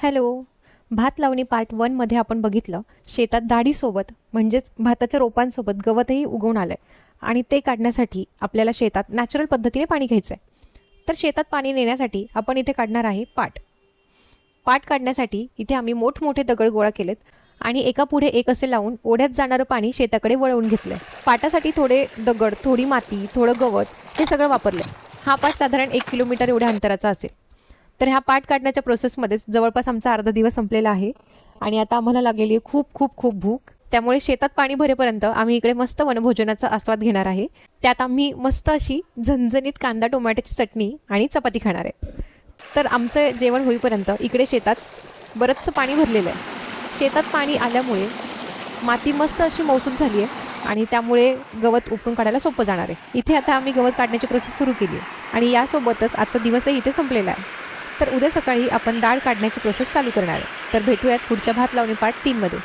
Hello. भात लावणी part 1 मध्ये आपण बघितलं शेतात दाढीसोबत म्हणजेच भाताच्या रोपांसोबत गवतही उगवून आलंय आणि ते काढण्यासाठी आपल्याला शेतात नॅचरल पद्धतीने पाणी घ्यायचं आहे. तर शेतात पाणी नेण्यासाठी आपण इथे काढणार आहे पाट. पाट काढण्यासाठी इथे आम्ही मोठमोठे दगड गोळा केलेत आणि एका पुढे एक असे लावून ओढ्यात जाणारं पाणी शेताकडे वळवून घेतलंय. पाटासाठी थोडे दगड, थोडी माती, थोडं गवत हे सगळं वापरलंय. हा पाट साधारण 1 किलोमीटर एवढ्या अंतराचा असेल. तर ह्या पाट काढण्याच्या प्रोसेसमध्येच जवळपास आमचा अर्धा दिवस संपलेला आहे आणि आता आम्हाला लागलेली आहे खूप खूप खूप भूक. त्यामुळे शेतात पाणी भरेपर्यंत आम्ही इकडे मस्त वनभोजनाचा आस्वाद घेणार आहे. त्यात आम्ही मस्त अशी झणझणीत कांदा टोमॅटोची चटणी आणि चपाती खाणार आहे. तर आमचं जेवण होईपर्यंत इकडे शेतात बरंचसं पाणी भरलेलं आहे. शेतात पाणी आल्यामुळे माती मस्त अशी मौसूद झाली आहे आणि त्यामुळे गवत उपटून काढायला सोपं जाणार आहे. इथे आता आम्ही गवत काढण्याची प्रोसेस सुरू केली आहे आणि यासोबतच आजचा दिवसही इथे संपलेला आहे. तर उद्या सकाळी आपण डाळ काढण्याची प्रोसेस चालू करणार आहे. तर भेटूयात पुढच्या भात लावणी पार्ट 3 मध्ये.